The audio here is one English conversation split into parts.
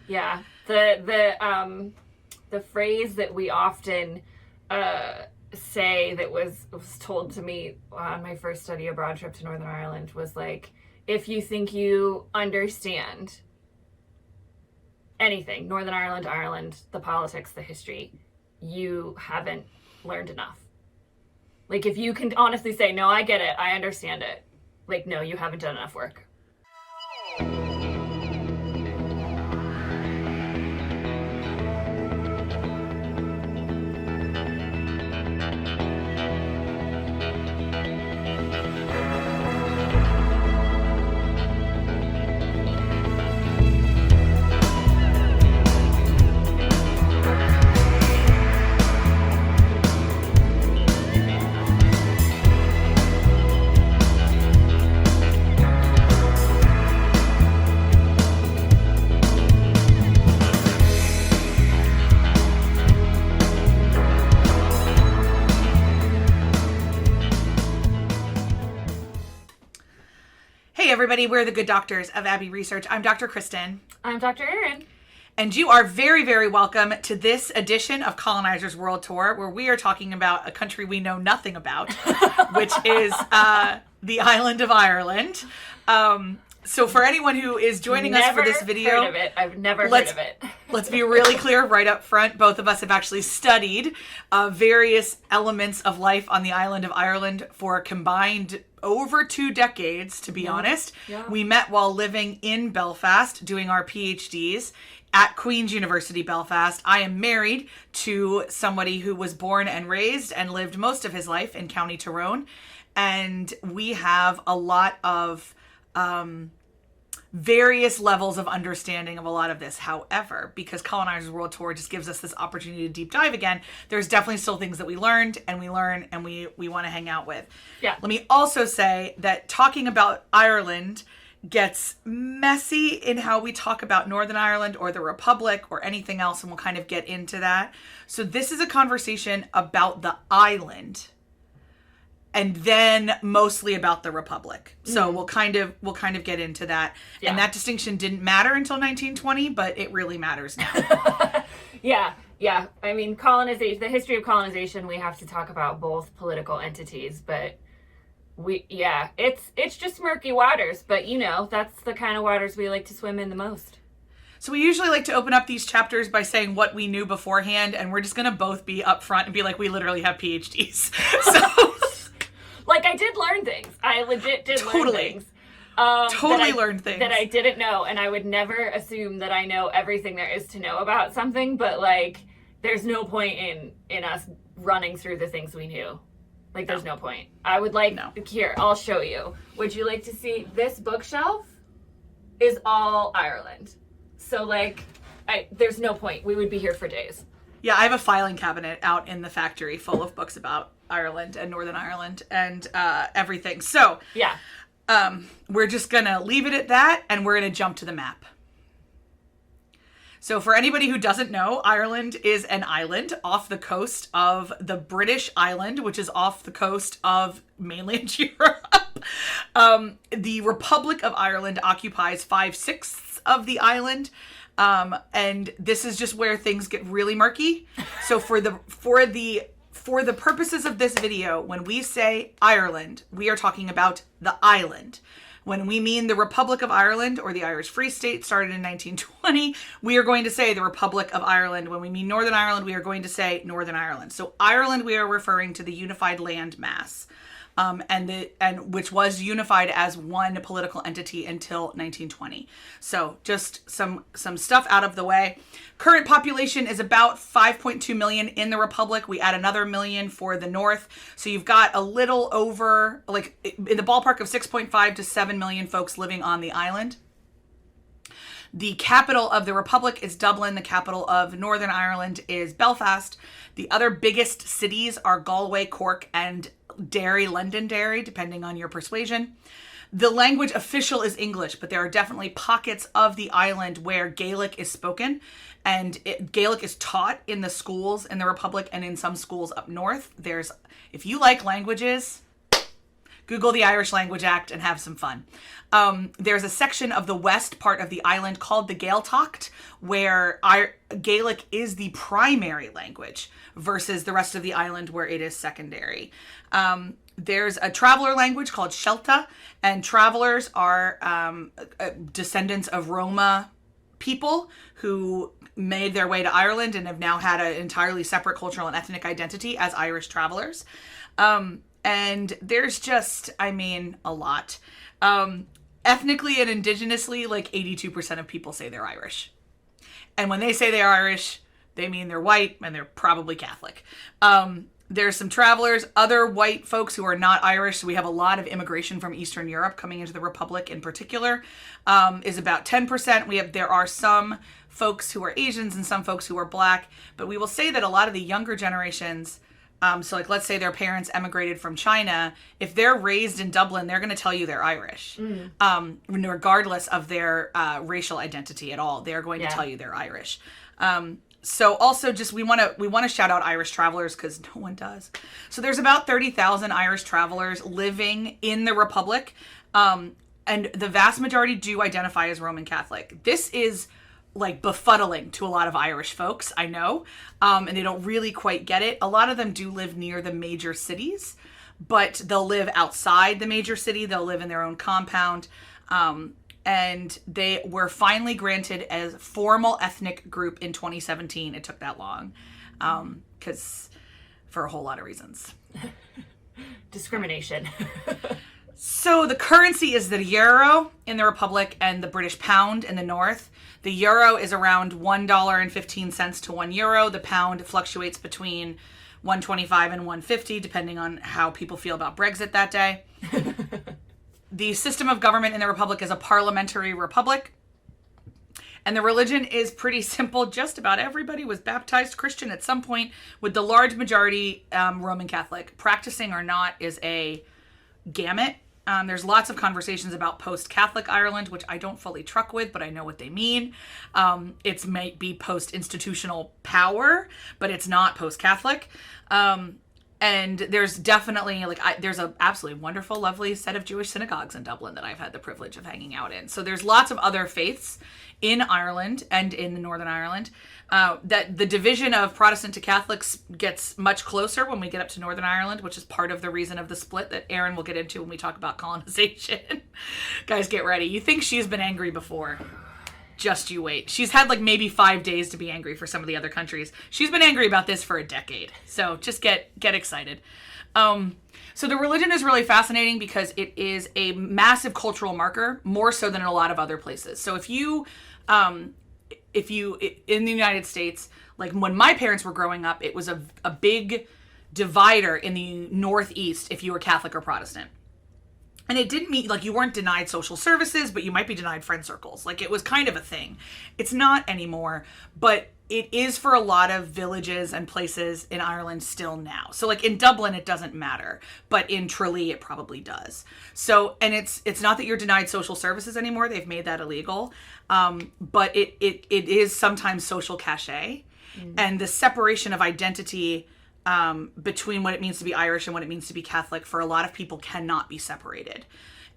Yeah. The phrase that we often say that was told to me on my first study abroad trip to Northern Ireland was like, if you think you understand anything, Northern Ireland, Ireland, the politics, the history, you haven't learned enough. Like, if you can honestly say, no, I get it, I understand it, like, no, you haven't done enough work. Hey everybody, we're the Good Doctors of Abbey Research. I'm Dr. Kristen. I'm Dr. Erin. And you are very, very welcome to this edition of Colonizer's World Tour, where we are talking about a country we know nothing about, which is the island of Ireland. So for anyone who is joining us for this video... Heard of it. I've never heard of it. Let's be really clear right up front. Both of us have actually studied various elements of life on the island of Ireland for a combined over 2 decades, to be honest. Yeah. We met while living in Belfast, doing our PhDs at Queen's University Belfast. I am married to somebody who was born and raised and lived most of his life in County Tyrone. And we have a lot of various levels of understanding of a lot of this. However, because Colonizer's World Tour just gives us this opportunity to deep dive again, there's definitely still things that we learned and we learn and we want to hang out with. Yeah. Let me also say that talking about Ireland gets messy in how we talk about Northern Ireland or the Republic or anything else, and we'll kind of get into that. So this is a conversation about the island, and then mostly about the Republic. So we'll kind of get into that. Yeah. And that distinction didn't matter until 1920, but it really matters now. Yeah. I mean, colonization, the history of colonization, we have to talk about both political entities, but it's just murky waters, but that's the kind of waters we like to swim in the most. So we usually like to open up these chapters by saying what we knew beforehand, and we're just going to both be upfront and be like, we literally have PhDs. So... Like, I did learn things. I legit did learn things. Learned things. That I didn't know, and I would never assume that I know everything there is to know about something, but, like, there's no point in us running through the things we knew. Like, there's no point. I would like... No. Here, I'll show you. Would you like to see... This bookshelf is all Ireland. So, like, there's no point. We would be here for days. Yeah, I have a filing cabinet out in the factory full of books about Ireland and Northern Ireland and everything. So, yeah, we're just going to leave it at that, and we're going to jump to the map. So for anybody who doesn't know, Ireland is an island off the coast of the British island, which is off the coast of mainland Europe. The Republic of Ireland occupies 5/6 of the island. And this is just where things get really murky. So for the purposes of this video, when we say Ireland, we are talking about the island. When we mean the Republic of Ireland or the Irish Free State started in 1920, we are going to say the Republic of Ireland. When we mean Northern Ireland, we are going to say Northern Ireland. So Ireland, we are referring to the unified land mass. And which was unified as one political entity until 1920. So just some stuff out of the way. Current population is about 5.2 million in the Republic. We add another million for the North. So you've got a little over, like in the ballpark of 6.5 to 7 million folks living on the island. The capital of the Republic is Dublin. The capital of Northern Ireland is Belfast. The other biggest cities are Galway, Cork, and Londonderry, depending on your persuasion. The language official is English, but there are definitely pockets of the island where Gaelic is spoken, and Gaelic is taught in the schools in the Republic and in some schools up north. If you like languages, Google the Irish Language Act and have some fun. There's a section of the west part of the island called the Gaeltacht, where Gaelic is the primary language versus the rest of the island where it is secondary. There's a traveler language called Shelta, and travelers are descendants of Roma people who made their way to Ireland and have now had an entirely separate cultural and ethnic identity as Irish travelers. And there's just, a lot. Ethnically and indigenously, like 82% of people say they're Irish. And when they say they're Irish, they mean they're white and they're probably Catholic. There's some travelers, other white folks who are not Irish. So we have a lot of immigration from Eastern Europe coming into the Republic in particular, is about 10%. There are some folks who are Asians and some folks who are Black, but we will say that a lot of the younger generations, so like let's say their parents emigrated from China, if they're raised in Dublin, they're going to tell you they're Irish, regardless of their racial identity at all. They're going to tell you they're Irish. So also just we want to shout out Irish travelers because no one does. So there's about 30,000 Irish travelers living in the Republic, and the vast majority do identify as Roman Catholic. This is like befuddling to a lot of Irish folks, I know, and they don't really quite get it. A lot of them do live near the major cities, but they'll live outside the major city. They'll live in their own compound. And they were finally granted as formal ethnic group in 2017. It took that long, because for a whole lot of reasons. Discrimination. So the currency is the euro in the Republic and the British pound in the north. The euro is around $1.15 to €1. The pound fluctuates between 125 and 150, depending on how people feel about Brexit that day. The system of government in the Republic is a parliamentary republic. And the religion is pretty simple. Just about everybody was baptized Christian at some point, with the large majority Roman Catholic. Practicing or not is a gamut. There's lots of conversations about post-Catholic Ireland, which I don't fully truck with, but I know what they mean. It might be post-institutional power, but it's not post-Catholic. And there's definitely, there's a absolutely wonderful, lovely set of Jewish synagogues in Dublin that I've had the privilege of hanging out in. So there's lots of other faiths in Ireland and in Northern Ireland. That the division of Protestant to Catholics gets much closer when we get up to Northern Ireland, which is part of the reason of the split that Erin will get into when we talk about colonization. Guys, get ready. You think she's been angry before. Just you wait. She's had maybe 5 days to be angry for some of the other countries. She's been angry about this for a decade. So just get excited. So the religion is really fascinating because it is a massive cultural marker, more so than in a lot of other places. So if you in the United States, when my parents were growing up, it was a big divider in the Northeast if you were Catholic or Protestant. And it didn't mean, you weren't denied social services, but you might be denied friend circles. It was kind of a thing. It's not anymore, but it is for a lot of villages and places in Ireland still now. So, in Dublin, it doesn't matter, but in Tralee, it probably does. So, and it's not that you're denied social services anymore. They've made that illegal. But it is sometimes social cachet. Mm. And the separation of identity between what it means to be Irish and what it means to be Catholic for a lot of people cannot be separated,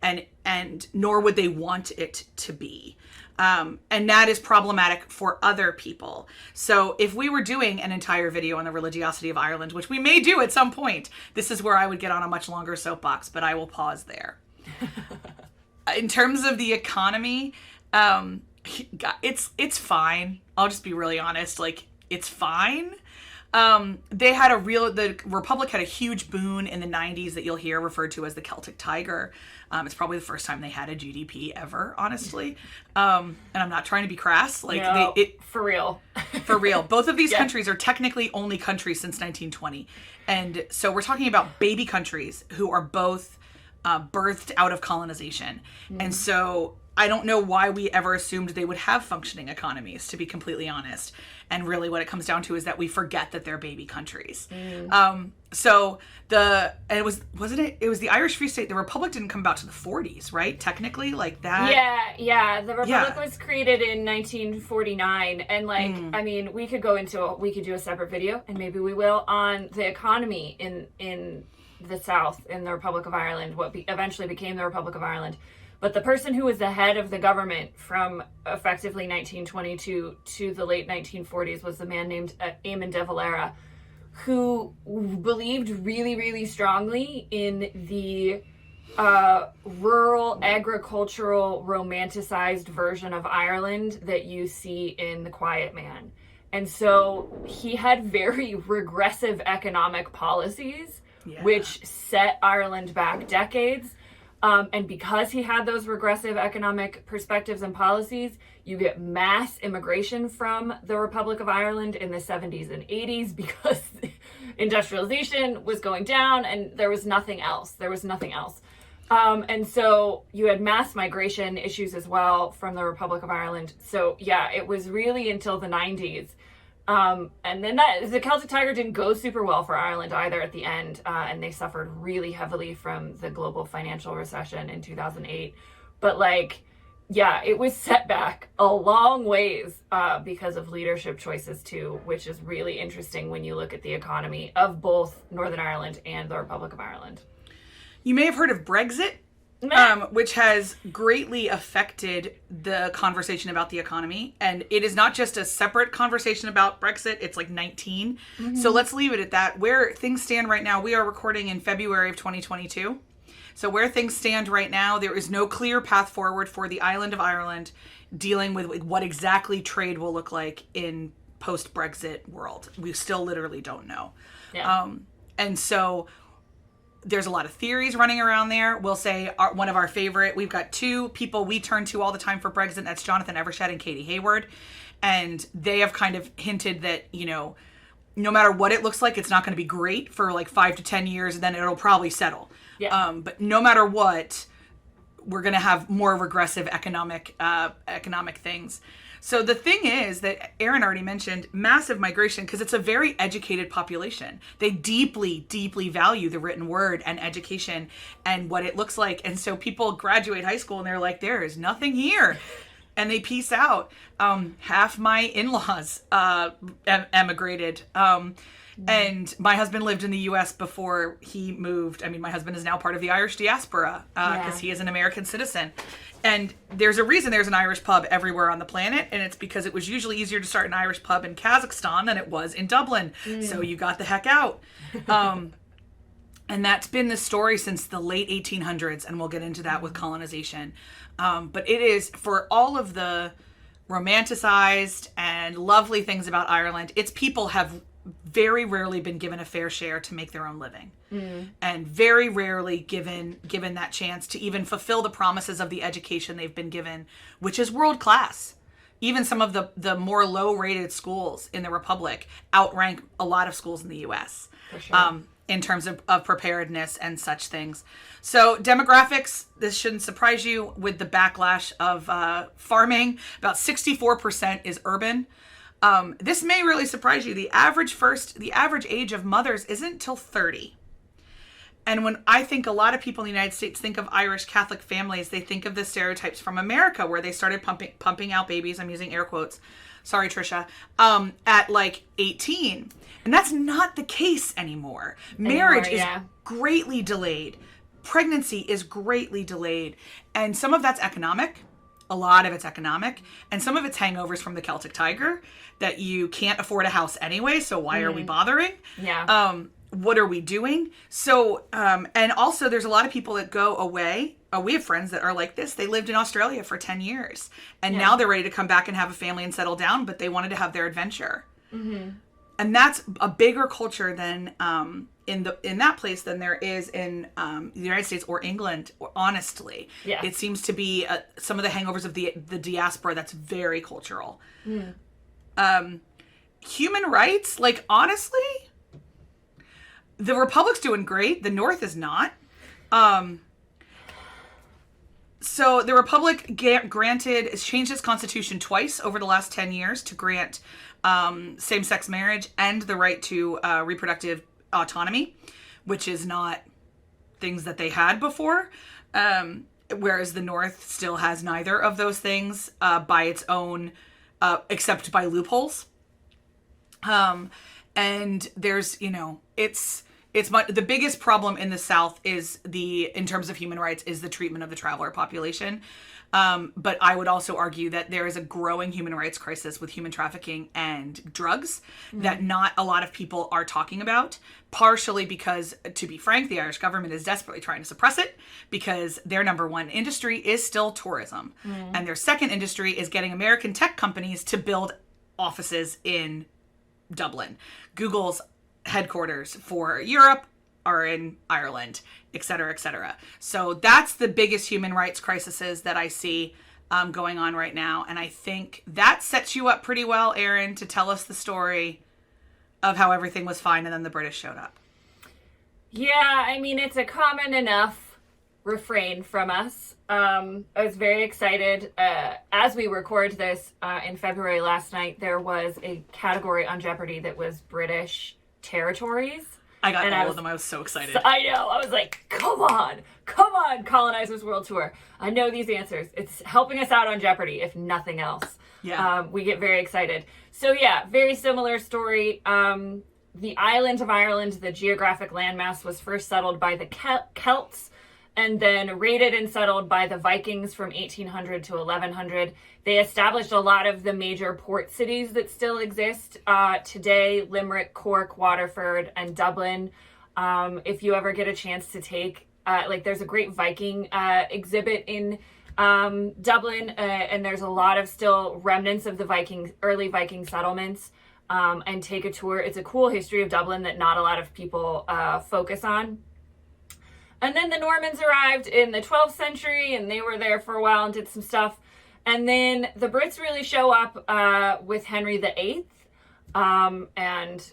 and nor would they want it to be, and that is problematic for other people. So if we were doing an entire video on the religiosity of Ireland, which we may do at some point, this is where I would get on a much longer soapbox, but I will pause there. In terms of the economy, it's fine. I'll just be really honest, it's fine. The Republic had a huge boon in the 90s that you'll hear referred to as the Celtic Tiger. It's probably the first time they had a GDP ever, honestly. And I'm not trying to be crass. For real. For real. Both of these countries are technically only countries since 1920. And so we're talking about baby countries who are both birthed out of colonization. Mm. And so I don't know why we ever assumed they would have functioning economies, to be completely honest. And really what it comes down to is that we forget that they're baby countries. Mm. It was the Irish Free State. The Republic didn't come about to the 40s, right? Technically, that. Yeah. The Republic was created in 1949. And we could do a separate video, and maybe we will, on the economy in the South in the Republic of Ireland, what eventually became the Republic of Ireland. But the person who was the head of the government from effectively 1922 to the late 1940s was a man named Eamon de Valera, who believed really, really strongly in the rural, agricultural, romanticized version of Ireland that you see in The Quiet Man. And so he had very regressive economic policies, which set Ireland back decades. And because he had those regressive economic perspectives and policies, you get mass immigration from the Republic of Ireland in the 70s and 80s because industrialization was going down and there was nothing else. And so you had mass migration issues as well from the Republic of Ireland. So yeah, it was really until the 90s. And then the Celtic Tiger didn't go super well for Ireland either at the end. And they suffered really heavily from the global financial recession in 2008. But it was set back a long ways because of leadership choices too, which is really interesting when you look at the economy of both Northern Ireland and the Republic of Ireland. You may have heard of Brexit, which has greatly affected the conversation about the economy. And it is not just a separate conversation about Brexit. It's 19. Mm-hmm. So let's leave it at that. Where things stand right now, we are recording in February of 2022. So where things stand right now, there is no clear path forward for the island of Ireland dealing with what exactly trade will look like in post-Brexit world. We still literally don't know. Yeah. And so there's a lot of theories running around there. We'll say one of our favorite, we've got two people we turn to all the time for Brexit. That's Jonathan Evershed and Katie Hayward. And they have kind of hinted that, no matter what it looks like, it's not going to be great for 5 to 10 years, and then it'll probably settle. Yeah. But no matter what, we're going to have more regressive economic things. So the thing is that Erin already mentioned massive migration because it's a very educated population. They deeply, deeply value the written word and education and what it looks like. And so people graduate high school and they're like, there is nothing here. And they peace out. Half my in-laws emigrated. And my husband lived in the U.S. before he moved. I mean, my husband is now part of the Irish diaspora because he is an American citizen. And there's a reason there's an Irish pub everywhere on the planet, and it's because it was usually easier to start an Irish pub in Kazakhstan than it was in Dublin. So you got the heck out. And that's been the story since the late 1800s, and we'll get into that with colonization. But it is, for all of the romanticized and lovely things about Ireland, its people have very rarely been given a fair share to make their own living, and very rarely given that chance to even fulfill the promises of the education they've been given, which is world class. Even some of the more low rated schools in the Republic outrank a lot of schools in the U.S. For sure. In terms of preparedness and such things. So demographics, this shouldn't surprise you with the backlash of farming. About 64% is urban. This may really surprise you. The average age of mothers isn't till 30. And when I think a lot of people in the United States think of Irish Catholic families, they think of the stereotypes from America where they started pumping out babies. I'm using air quotes. Sorry, Trisha. At 18. And that's not the case anymore. Marriage is greatly delayed. Pregnancy is greatly delayed. And some of that's economic. A lot of it's economic. And some of it's hangovers from the Celtic Tiger that you can't afford a house anyway. So why are we bothering? Yeah. What are we doing? So, and also there's a lot of people that go away. We have friends that are like this. They lived in Australia for 10 years and now they're ready to come back and have a family and settle down, but they wanted to have their adventure. Mm-hmm. And that's a bigger culture than, in that place than there is in the United States or England, honestly. Yeah. It seems to be some of the hangovers of the diaspora that's very cultural. Human rights, honestly, the Republic's doing great. The North is not. So the Republic has changed its constitution twice over the last 10 years to grant same-sex marriage and the right to reproductive autonomy, which is not things that they had before. Whereas the North still has neither of those things by its own, except by loopholes. And there's, it's The biggest problem in the South is in terms of human rights, is the treatment of the traveler population. But I would also argue that there is a growing human rights crisis with human trafficking and drugs that not a lot of people are talking about, partially because, to be frank, the Irish government is desperately trying to suppress it because their number one industry is still tourism. And their second industry is getting American tech companies to build offices in Dublin. Google's headquarters for Europe are in Ireland, et cetera, et cetera. So that's the biggest human rights crises that I see going on right now. And I think that sets you up pretty well, Erin, to tell us the story of how everything was fine and then the British showed up. Yeah, I mean, it's a common enough refrain from us. I was very excited. As we record this in February last night, there was a category on Jeopardy that was British territories. I got all of them. I was so excited. I know. I was like, come on, Colonizers World Tour. I know these answers. It's helping us out on Jeopardy, if nothing else. Yeah. We get very excited. So yeah, very similar story. The island of Ireland, the geographic landmass, was first settled by the Celts and then raided and settled by the Vikings from 1800 to 1100. They established a lot of the major port cities that still exist today: Limerick, Cork, Waterford, and Dublin. If you ever get a chance to take, there's a great Viking exhibit in Dublin, and there's a lot of still remnants of the early Viking settlements, and take a tour. It's a cool history of Dublin that not a lot of people focus on. And then the Normans arrived in the 12th century, and they were there for a while and did some stuff. And then the Brits really show up with Henry VIII. And,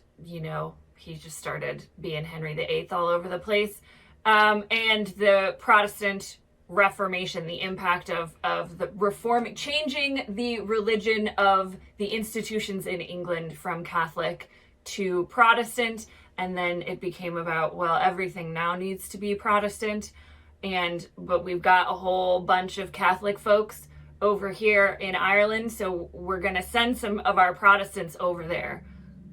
he just started being Henry VIII all over the place. And the Protestant Reformation, the impact of the changing the religion of the institutions in England from Catholic to Protestant. And then it became about, well, everything now needs to be Protestant. But we've got a whole bunch of Catholic folks over here in Ireland, so we're going to send some of our Protestants over there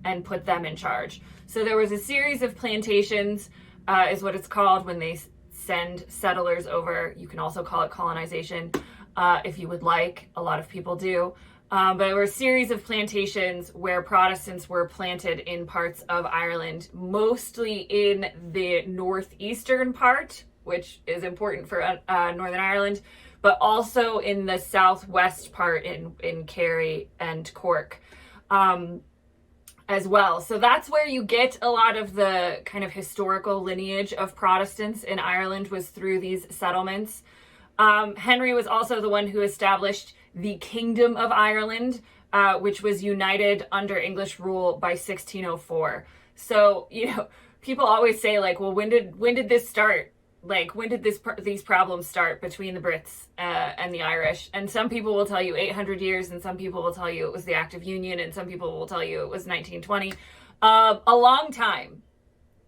and put them in charge. So there was a series of plantations, is what it's called when they send settlers over. You can also call it colonization, if you would like. A lot of people do. But there were a series of plantations where Protestants were planted in parts of Ireland, mostly in the northeastern part, which is important for Northern Ireland, but also in the southwest part in Kerry and Cork as well. So that's where you get a lot of the kind of historical lineage of Protestants in Ireland, was through these settlements. Henry was also the one who established the Kingdom of Ireland, which was united under English rule by 1604. So, people always say, like, well, when did this start? Like, when did these problems start between the Brits and the Irish? And some people will tell you 800 years, and some people will tell you it was the Act of Union, and some people will tell you it was 1920. A long time.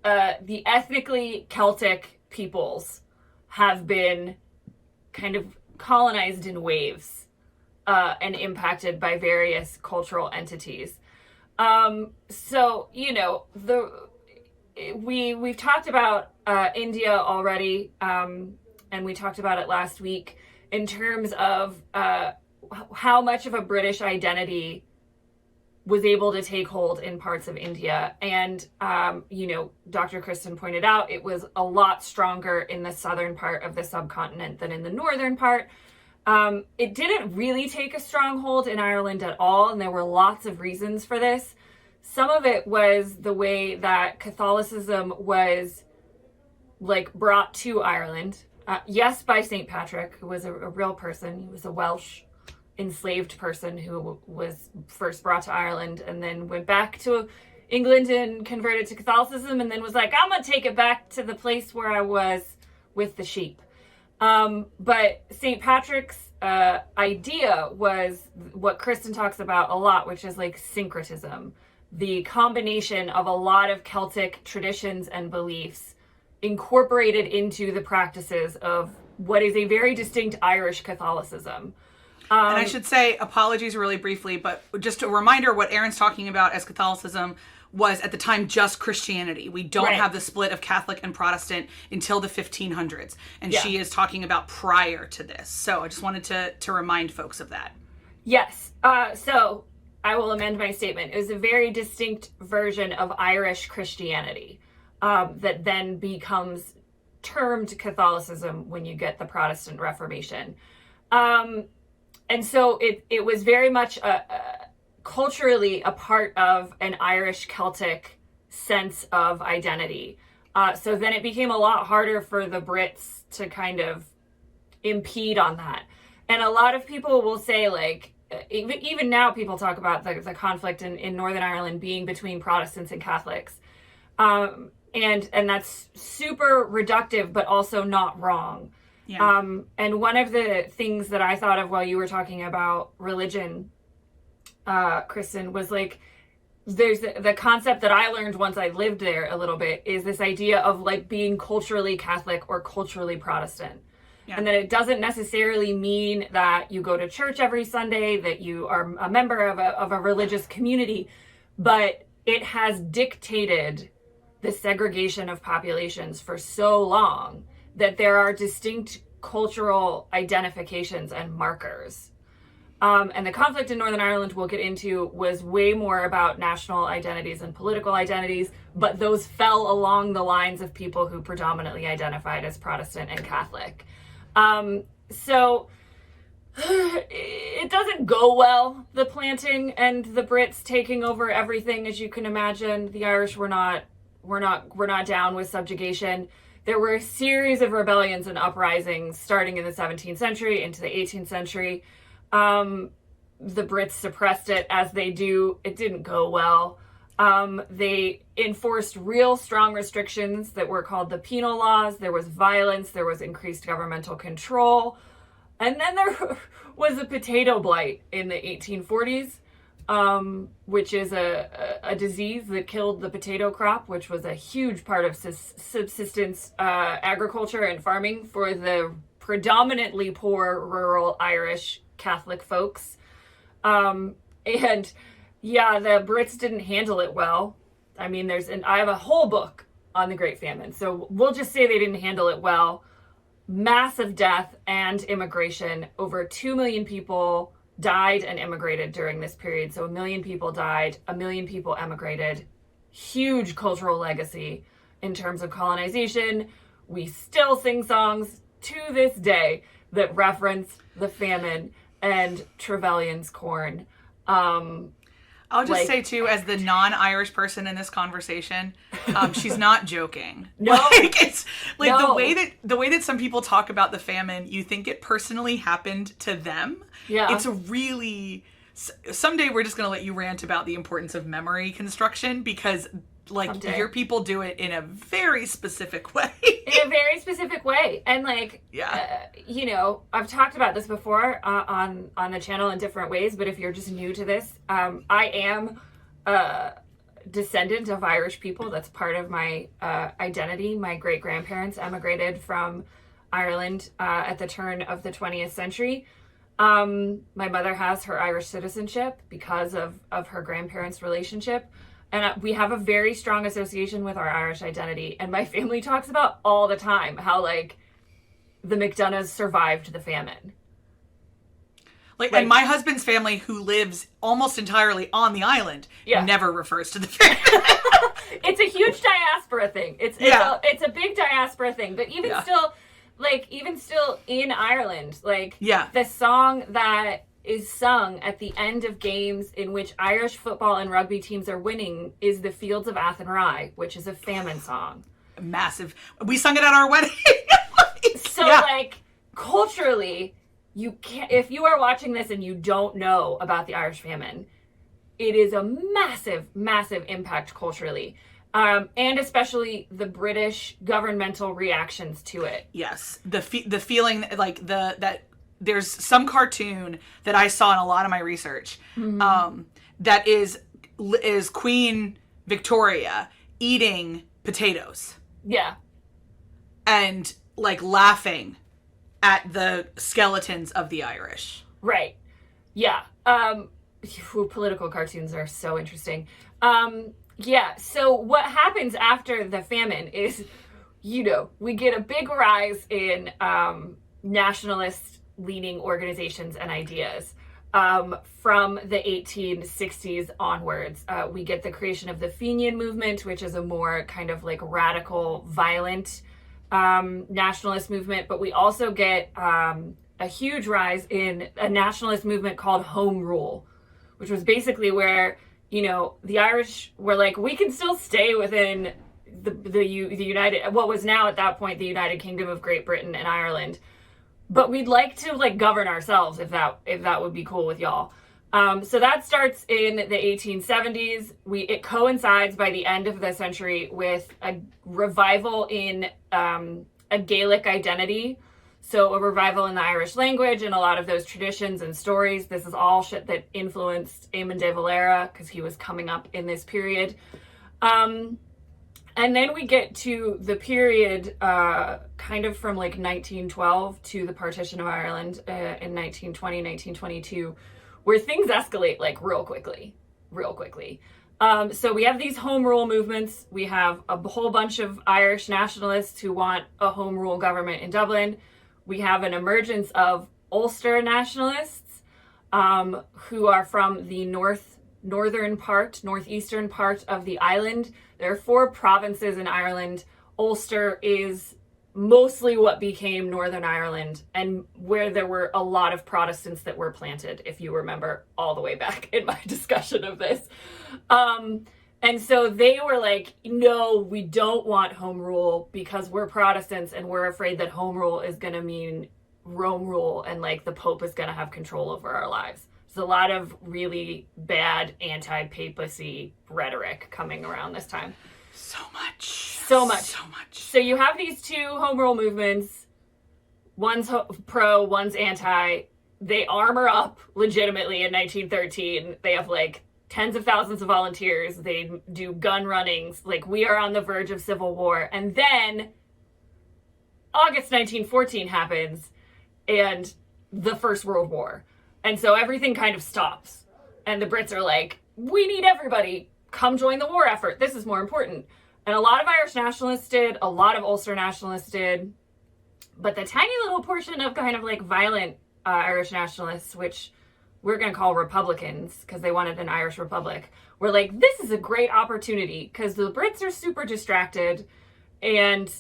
The ethnically Celtic peoples have been kind of colonized in waves. And impacted by various cultural entities. So, we've talked about India already, and we talked about it last week in terms of how much of a British identity was able to take hold in parts of India. And, Dr. Kristen pointed out, it was a lot stronger in the southern part of the subcontinent than in the northern part. It didn't really take a stronghold in Ireland at all, and there were lots of reasons for this. Some of it was the way that Catholicism was, brought to Ireland. Yes, by St. Patrick, who was a real person. He was a Welsh enslaved person who was first brought to Ireland and then went back to England and converted to Catholicism, and then was like, I'm going to take it back to the place where I was with the sheep. But St. Patrick's idea was what Kristen talks about a lot, which is syncretism, the combination of a lot of Celtic traditions and beliefs incorporated into the practices of what is a very distinct Irish Catholicism. And I should say, apologies really briefly, but just a reminder, what Erin's talking about as Catholicism was at the time just Christianity. We don't have the split of Catholic and Protestant until the 1500s. And she is talking about prior to this. So I just wanted to remind folks of that. Yes. So I will amend my statement. It was a very distinct version of Irish Christianity that then becomes termed Catholicism when you get the Protestant Reformation. And so it was very much culturally a part of an Irish Celtic sense of identity. So then it became a lot harder for the Brits to kind of impede on that. And a lot of people will say, like, even now people talk about the conflict in Northern Ireland being between Protestants and Catholics. And that's super reductive, but also not wrong. Yeah. And one of the things that I thought of while you were talking about religion, Kristen, was like, there's the concept that I learned once I lived there a little bit is this idea of like being culturally Catholic or culturally Protestant. Yeah. And that it doesn't necessarily mean that you go to church every Sunday, that you are a member of a religious community, but it has dictated the segregation of populations for so long that there are distinct cultural identifications and markers. And the conflict in Northern Ireland we'll get into was way more about national identities and political identities, but those fell along the lines of people who predominantly identified as Protestant and Catholic. So it doesn't go well, the planting and the Brits taking over everything, as you can imagine. The Irish were not down with subjugation. There were a series of rebellions and uprisings starting in the 17th century into the 18th century. The Brits suppressed it, as they do. It didn't go well. They enforced real strong restrictions that were called the Penal Laws. There was violence. There was increased governmental control. And then there was a potato blight in the 1840s, which is a disease that killed the potato crop, which was a huge part of subsistence agriculture and farming for the predominantly poor rural Irish Catholic folks. And yeah, the Brits didn't handle it well. I mean, I have a whole book on the Great Famine, so we'll just say they didn't handle it well. Massive death and immigration. Over 2 million people died and immigrated during this period. So 1 million people died, 1 million people emigrated. Huge cultural legacy in terms of colonization. We still sing songs to this day that reference the famine and Trevelyan's corn. I'll just say too, as the non-Irish person in this conversation, she's not joking. No, like it's like no. the way that some people talk about the famine, you think it personally happened to them. Yeah, it's a really. Someday we're just gonna let you rant about the importance of memory construction, because like you hear people do it in a very specific way. In a very specific way, and like you know, I've talked about this before on the channel in different ways, but if you're just new to this, I am a descendant of Irish people. That's part of my identity. My great-grandparents emigrated from Ireland at the turn of the 20th century. My mother has her Irish citizenship because of her grandparents' relationship. And we have a very strong association with our Irish identity. And my family talks about all the time how, like, the McDonoughs survived the famine. Like, and my husband's family, who lives almost entirely on the island, never refers to the famine. It's a huge diaspora thing. It's a big diaspora thing. But even still in Ireland, the song that is sung at the end of games in which Irish football and rugby teams are winning is the Fields of Athenarai, which is a famine song. Massive. We sung it at our wedding. Culturally, you can't, if you are watching this and you don't know about the Irish famine, it is a massive, massive impact culturally. And especially the British governmental reactions to it. Yes. The feeling like that there's some cartoon that I saw in a lot of my research, that is Queen Victoria eating potatoes. Yeah. And like laughing at the skeletons of the Irish. Right. Yeah. Political cartoons are so interesting. Yeah. So what happens after the famine is, we get a big rise in nationalist leaning organizations and ideas. From the 1860s onwards, we get the creation of the Fenian movement, which is a more kind of like radical, violent nationalist movement. But we also get a huge rise in a nationalist movement called Home Rule, which was basically where, the Irish were like, we can still stay within the United, what was now at that point the United Kingdom of Great Britain and Ireland, but we'd like to like govern ourselves if that would be cool with y'all. So that starts in the 1870s. It coincides by the end of the century with a revival in a Gaelic identity. So a revival in the Irish language and a lot of those traditions and stories. This is all shit that influenced Eamon de Valera because he was coming up in this period. And then we get to the period kind of from like 1912 to the partition of Ireland in 1920, 1922, where things escalate like real quickly. So we have these home rule movements. We have a whole bunch of Irish nationalists who want a home rule government in Dublin. We have an emergence of Ulster nationalists who are from the northeastern part of the island. There are 4 provinces in Ireland. Ulster is mostly what became Northern Ireland, and where there were a lot of Protestants that were planted, if you remember all the way back in my discussion of this. And so they were like, no, we don't want home rule because we're Protestants and we're afraid that home rule is going to mean Rome rule and like the Pope is going to have control over our lives. There's a lot of really bad anti-papacy rhetoric coming around this time. So much. So you have these 2 home rule movements. One's pro, one's anti. They armor up legitimately in 1913. They have like tens of thousands of volunteers. They do gun runnings. Like, we are on the verge of civil war. And then August 1914 happens and the First World War. And so everything kind of stops. And the Brits are like, we need everybody. Come join the war effort. This is more important. And a lot of Irish nationalists did. A lot of Ulster nationalists did. But the tiny little portion of kind of like violent Irish nationalists, which we're going to call Republicans because they wanted an Irish Republic, were like, this is a great opportunity because the Brits are super distracted and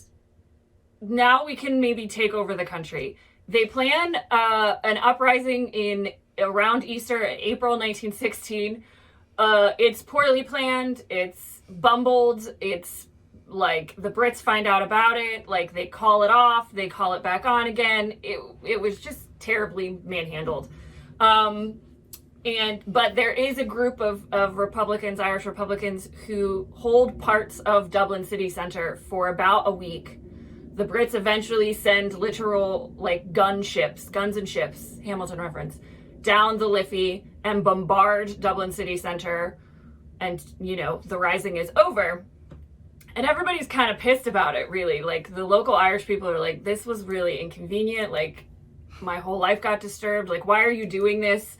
now we can maybe take over the country. They plan an uprising in around Easter, April 1916. It's poorly planned. It's bumbled. It's like the Brits find out about it. Like, they call it off. They call it back on again. It was just terribly manhandled. But there is a group of Republicans, Irish Republicans, who hold parts of Dublin city centre for about a week. The Brits eventually send literal, like, guns and ships, Hamilton reference, down the Liffey and bombard Dublin city centre. And, the rising is over. And everybody's kind of pissed about it, really. Like, the local Irish people are like, this was really inconvenient. Like, my whole life got disturbed. Like, why are you doing this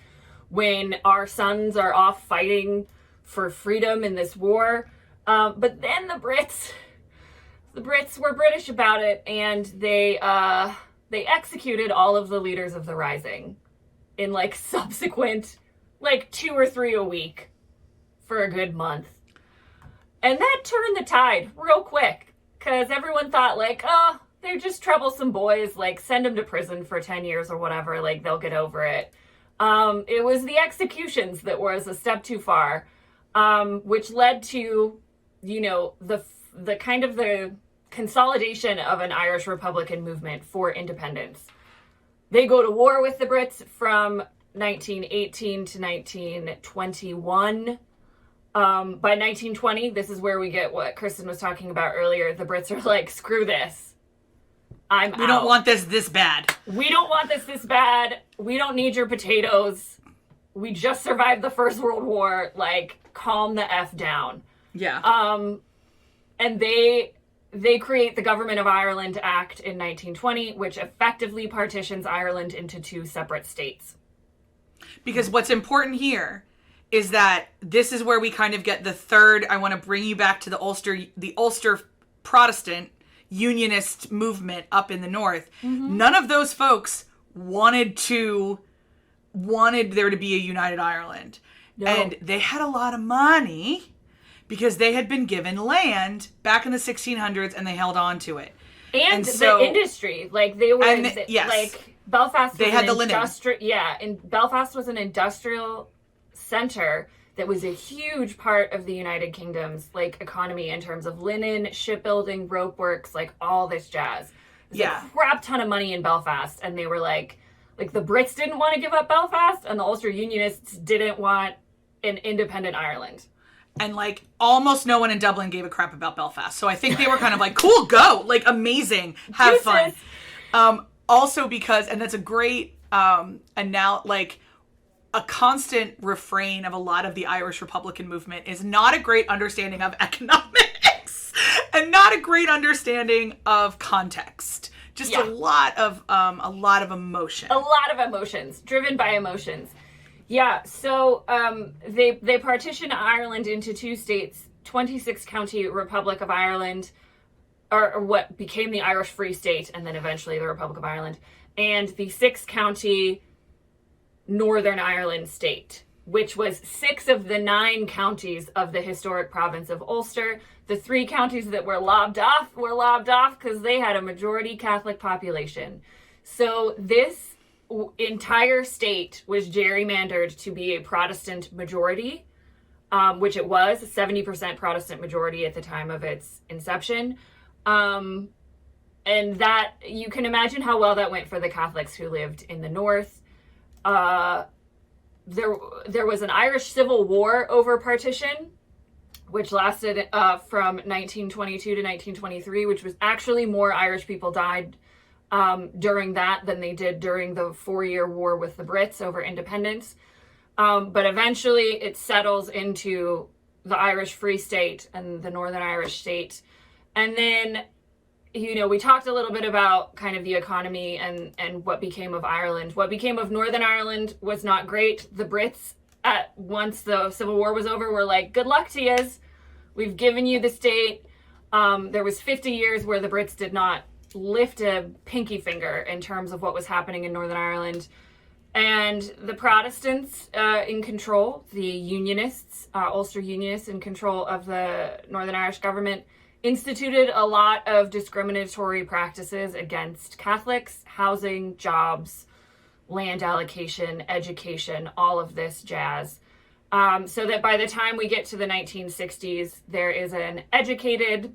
when our sons are off fighting for freedom in this war? But then the Brits were British about it, and they executed all of the leaders of the rising in like subsequent, like 2 or 3 a week for a good month. And that turned the tide real quick because everyone thought like, oh, they're just troublesome boys, like send them to prison for 10 years or whatever, like they'll get over it. It was the executions that was a step too far, which led to, the kind of the consolidation of an Irish Republican movement for independence. They go to war with the Brits from 1918 to 1921. By 1920, this is where we get what Kristen was talking about earlier. The Brits are like, screw this. We don't want this bad. We don't want this bad. We don't need your potatoes. We just survived the First World War. Like, calm the F down. Yeah. And they create the Government of Ireland Act in 1920, which effectively partitions Ireland into 2 separate states. Because what's important here is that this is where we kind of get the third, I want to bring you back to the Ulster Protestant Unionist movement up in the north. None of those folks wanted there to be a united Ireland. No. And they had a lot of money because they had been given land back in the 1600s and they held on to it. And so, the industry, like they were, yes. like Belfast. They had the linen. Yeah, and Belfast was an industrial center that was a huge part of the United Kingdom's like economy in terms of linen, shipbuilding, rope works, like all this jazz. There's a crap ton of money in Belfast, and they were like the Brits didn't want to give up Belfast, and the Ulster Unionists didn't want an independent Ireland. And, like, almost no one in Dublin gave a crap about Belfast. So I think they were kind of like, cool, go. Like, amazing. Have fun. Also because, and that's a great, and now, like, a constant refrain of a lot of the Irish Republican movement is not a great understanding of economics and not a great understanding of context. Just a lot of emotion. A lot of emotions, driven by emotions. Yeah, so they partitioned Ireland into two states, 26-county Republic of Ireland, or what became the Irish Free State, and then eventually the Republic of Ireland, and the 6-county Northern Ireland state, which was 6 of the 9 counties of the historic province of Ulster. The 3 counties that were lobbed off because they had a majority Catholic population. So this entire state was gerrymandered to be a Protestant majority, which it was, 70% Protestant majority at the time of its inception. And that, you can imagine how well that went for the Catholics who lived in the north. There was an Irish Civil War over partition, which lasted from 1922 to 1923, which was actually more Irish people died during that than they did during the 4-year war with the Brits over independence. But eventually it settles into the Irish Free State and the Northern Irish State. And then, you know, we talked a little bit about kind of the economy and what became of Ireland. What became of Northern Ireland was not great. The Brits, once the Civil War was over, were like, good luck to yous. We've given you the state. There was 50 years where the Brits did not lift a pinky finger in terms of what was happening in Northern Ireland. And the Protestants in control, the Unionists, Ulster Unionists in control of the Northern Irish government, instituted a lot of discriminatory practices against Catholics, housing, jobs, land allocation, education, all of this jazz. So that by the time we get to the 1960s, there is an educated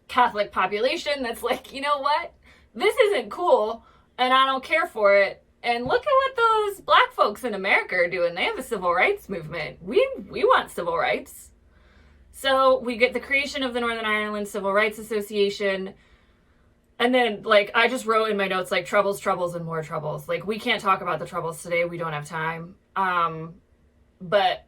Catholic population that's like, you know what? This isn't cool, and I don't care for it. And look at what those black folks in America are doing. They have a civil rights movement. We want civil rights. So we get the creation of the Northern Ireland Civil Rights Association. And then, like, I just wrote in my notes, like, troubles, troubles, and more troubles. Like, we can't talk about the troubles today. We don't have time. But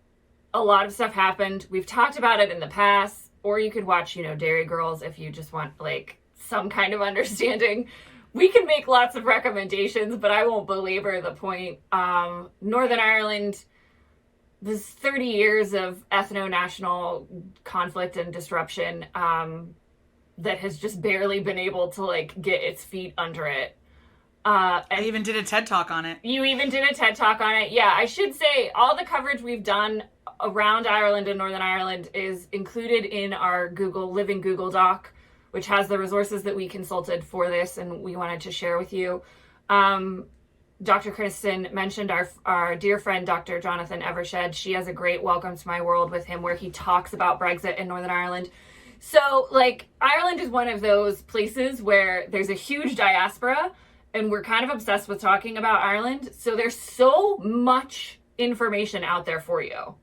a lot of stuff happened. We've talked about it in the past. Or you could watch, you know, Dairy Girls if you just want, like, some kind of understanding. We can make lots of recommendations, but I won't belabor the point. Northern Ireland, this 30 years of ethno-national conflict and disruption that has just barely been able to, like, get its feet under it. I even did a TED Talk on it. You even did a TED Talk on it. Yeah, I should say all the coverage we've done around Ireland and Northern Ireland is included in our Living Google Doc, which has the resources that we consulted for this and we wanted to share with you. Dr. Kristen mentioned our dear friend, Dr. Jonathan Evershed. She has a great Welcome to My World with him where he talks about Brexit in Northern Ireland. So, like, Ireland is one of those places where there's a huge diaspora and we're kind of obsessed with talking about Ireland. So there's so much information out there for you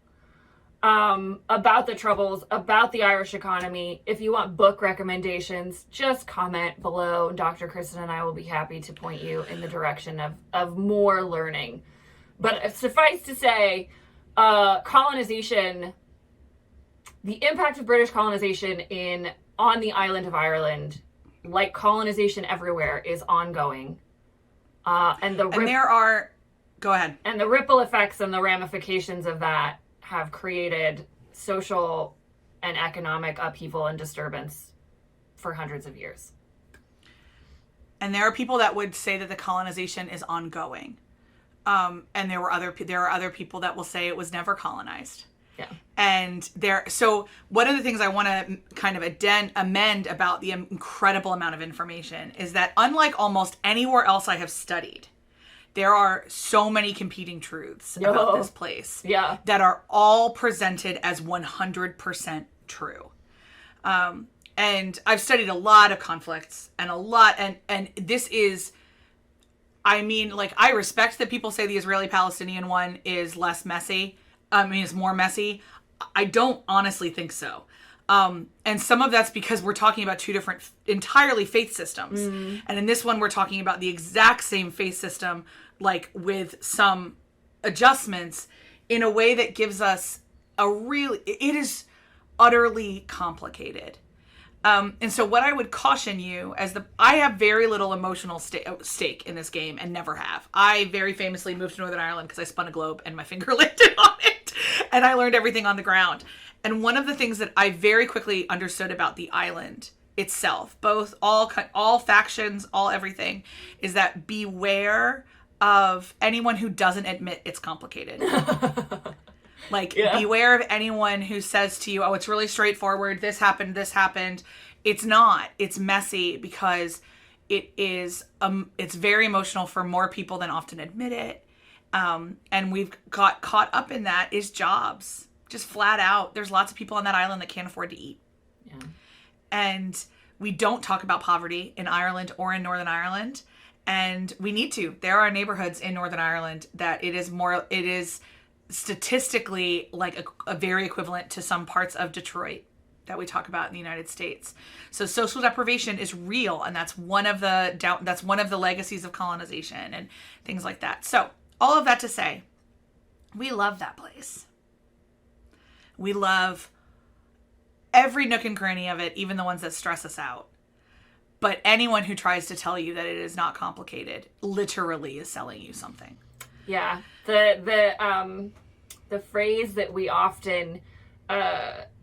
about the troubles, about the Irish economy. If you want book recommendations, just comment below. Dr. Kristen and I will be happy to point you in the direction of more learning. But suffice to say, colonization, the impact of British colonization on the island of Ireland, like colonization everywhere, is ongoing. And there are Go ahead. And the ripple effects and the ramifications of that have created social and economic upheaval and disturbance for hundreds of years. And there are people that would say that the colonization is ongoing. And there are other people that will say it was never colonized. Yeah. And so one of the things I want to kind of amend about the incredible amount of information is that unlike almost anywhere else I have studied, there are so many competing truths about this place that are all presented as 100% true. And I've studied a lot of conflicts and this is, I mean, like, I respect that people say the Israeli-Palestinian one is less messy. It's more messy. I don't honestly think so. And some of that's because we're talking about two different entirely faith systems. And in this one, we're talking about the exact same faith system, like with some adjustments in a way that gives us it is utterly complicated. And so what I would caution you I have very little emotional stake in this game and never have. I very famously moved to Northern Ireland because I spun a globe and my finger landed on it and I learned everything on the ground. And one of the things that I very quickly understood about the island itself, both all factions, all everything, is that beware of anyone who doesn't admit it's complicated. Beware of anyone who says to you, oh, it's really straightforward. This happened. It's not. It's messy because it's very emotional for more people than often admit it. And we've got caught up in that is jobs. Just flat out. There's lots of people on that island that can't afford to eat. Yeah. And we don't talk about poverty in Ireland or in Northern Ireland. And we need to. There are neighborhoods in Northern Ireland that it is statistically like a very equivalent to some parts of Detroit that we talk about in the United States. So social deprivation is real, and that's one of the legacies of colonization and things like that. So all of that to say, we love that place. We love every nook and cranny of it, even the ones that stress us out. But anyone who tries to tell you that it is not complicated literally is selling you something. Yeah. The phrase that we often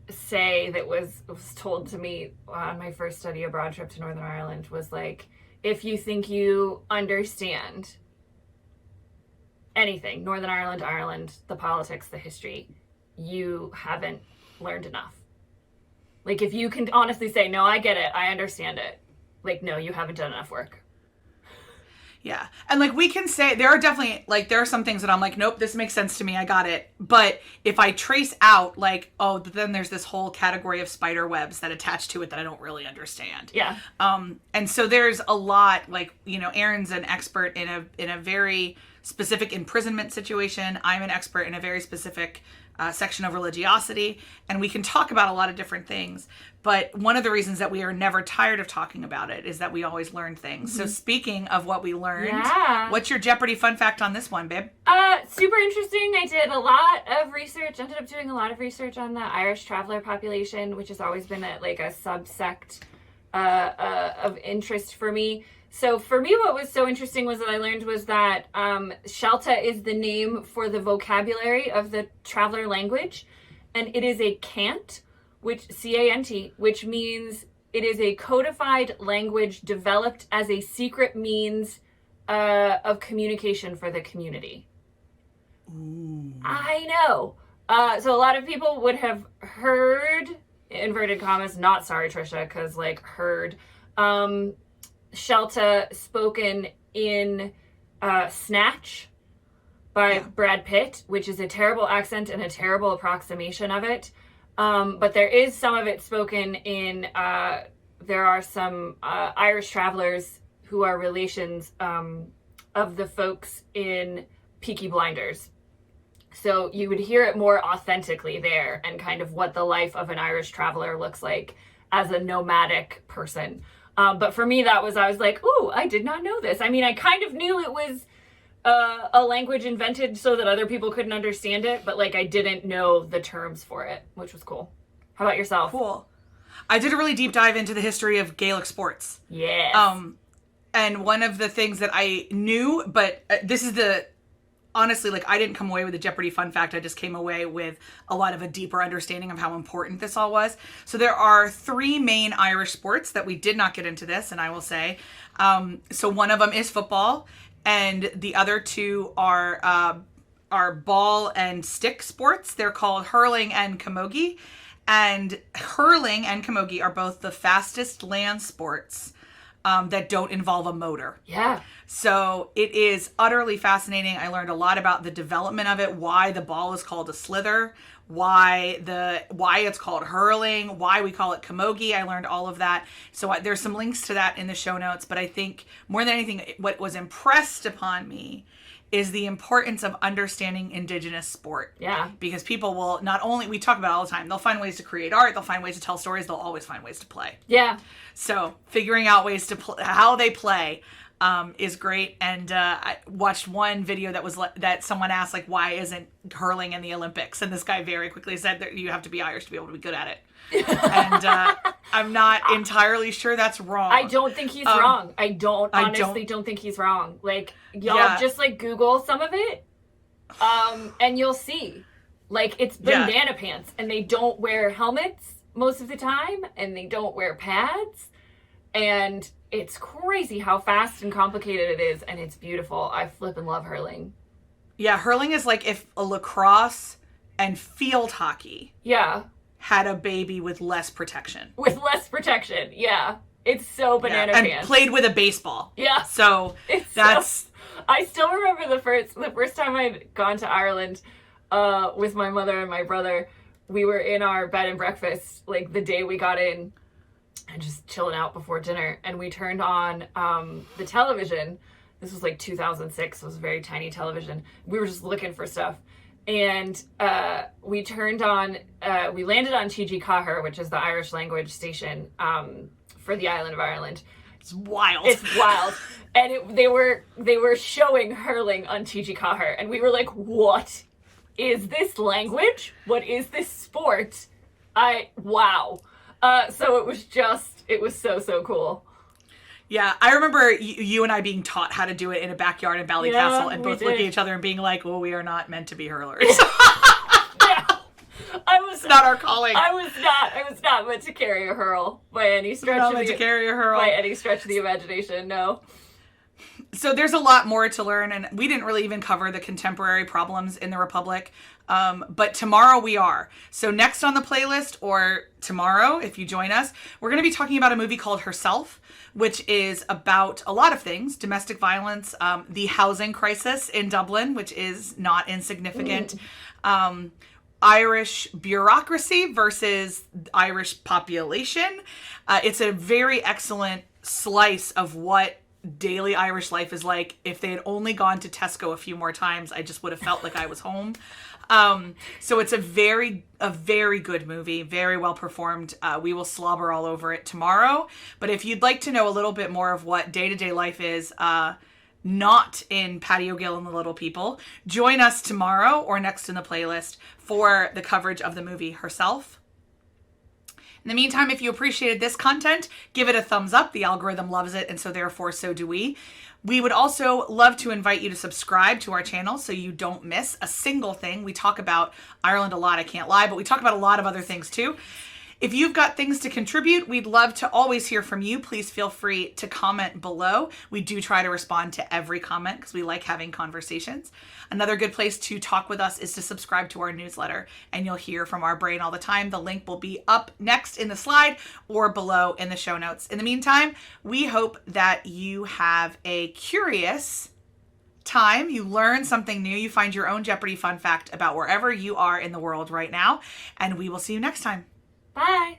say that was told to me on my first study abroad trip to Northern Ireland was like, if you think you understand anything, Northern Ireland, the politics, the history, you haven't learned enough. Like, if you can honestly say, no, I get it, I understand it. Like, no, you haven't done enough work. Yeah. And like, we can say there are some things that I'm like, nope, this makes sense to me. I got it. But if I trace out like, oh, then there's this whole category of spider webs that attach to it that I don't really understand. Yeah. And so there's a lot, like, Erin's an expert in a very specific imprisonment situation. I'm an expert in a very specific section of religiosity, and we can talk about a lot of different things. But one of the reasons that we are never tired of talking about it is that we always learn things. Mm-hmm. So speaking of what we learned, what's your Jeopardy fun fact on this one, babe? Super interesting. I did a lot of research, ended up doing a lot of research on the Irish traveler population, which has always been a subsect of interest for me. So for me, what was so interesting was that I learned was that Shelta is the name for the vocabulary of the traveler language, and it is a cant, C-A-N-T, which means it is a codified language developed as a secret means of communication for the community. Ooh. I know. So a lot of people would have heard, inverted commas, not sorry, Trisha, because heard, Shelta spoken in Snatch by Brad Pitt, which is a terrible accent and a terrible approximation of it. But there is some of it spoken in, there are some Irish travelers who are relations of the folks in Peaky Blinders. So you would hear it more authentically there and kind of what the life of an Irish traveler looks like as a nomadic person. But for me, I was like, ooh, I did not know this. I mean, I kind of knew it was a language invented so that other people couldn't understand it, but I didn't know the terms for it, which was cool. How about yourself? Cool. I did a really deep dive into the history of Gaelic sports. Yes. And one of the things that I knew, but this is honestly, like, I didn't come away with a Jeopardy fun fact. I just came away with a lot of a deeper understanding of how important this all was. So there are 3 main Irish sports that we did not get into this, and I will say. So one of them is football, and the other 2 are ball and stick sports. They're called hurling and camogie. And hurling and camogie are both the fastest land sports that don't involve a motor. Yeah. So it is utterly fascinating. I learned a lot about the development of it, why the ball is called a slither, why it's called hurling, why we call it camogie. I learned all of that. So there's some links to that in the show notes. But I think more than anything, what was impressed upon me is the importance of understanding Indigenous sport. Yeah. Because people will not only, we talk about it all the time, they'll find ways to create art, they'll find ways to tell stories, they'll always find ways to play. Yeah. So figuring out ways to how they play is great. And I watched one video that someone asked, like, why isn't hurling in the Olympics? And this guy very quickly said that you have to be Irish to be able to be good at it. And I'm not entirely sure that's wrong. I don't think he's wrong. I honestly don't think he's wrong. Like, y'all just like Google some of it, and you'll see. Like, it's banana pants, and they don't wear helmets most of the time, and they don't wear pads, and it's crazy how fast and complicated it is, and it's beautiful. I flippin' love hurling. Yeah, hurling is like if a lacrosse and field hockey had a baby with less protection. With less protection, yeah. It's so banana and pants. Played with a baseball. Yeah. So I still remember the first time I'd gone to Ireland with my mother and my brother. We were in our bed and breakfast, like, the day we got in, and just chilling out before dinner. And we turned on the television. This was like 2006. It was a very tiny television. We were just looking for stuff. And we turned on, we landed on TG Cahir, which is the Irish language station for the island of Ireland. It's wild. It's wild. And they were showing hurling on TG Cahir. And we were like, what is this language? What is this sport? Wow. So it was so cool. Yeah, I remember you and I being taught how to do it in a backyard in Ballycastle, and both looking at each other and being like, well, we are not meant to be hurlers. It's not our calling. I was not meant to carry a hurl by any stretch of the imagination, no. So there's a lot more to learn, and we didn't really even cover the contemporary problems in the Republic. But tomorrow we are. So next on the playlist, or tomorrow, if you join us, we're going to be talking about a movie called Herself, which is about a lot of things: domestic violence, the housing crisis in Dublin, which is not insignificant, Irish bureaucracy versus Irish population. It's a very excellent slice of what daily Irish life is like. If they had only gone to Tesco a few more times, I just would have felt like I was home. So it's a very good movie, very well performed. We will slobber all over it tomorrow. But if you'd like to know a little bit more of what day-to-day life is, not in Patio Gill and the Little People, join us tomorrow or next in the playlist for the coverage of the movie Herself. In the meantime, if you appreciated this content, give it a thumbs up. The algorithm loves it, and so therefore so do we. We would also love to invite you to subscribe to our channel so you don't miss a single thing. We talk about Ireland a lot, I can't lie, but we talk about a lot of other things too. If you've got things to contribute, we'd love to always hear from you. Please feel free to comment below. We do try to respond to every comment because we like having conversations. Another good place to talk with us is to subscribe to our newsletter, and you'll hear from our brain all the time. The link will be up next in the slide or below in the show notes. In the meantime, we hope that you have a curious time, you learn something new, you find your own Jeopardy fun fact about wherever you are in the world right now, and we will see you next time. Bye.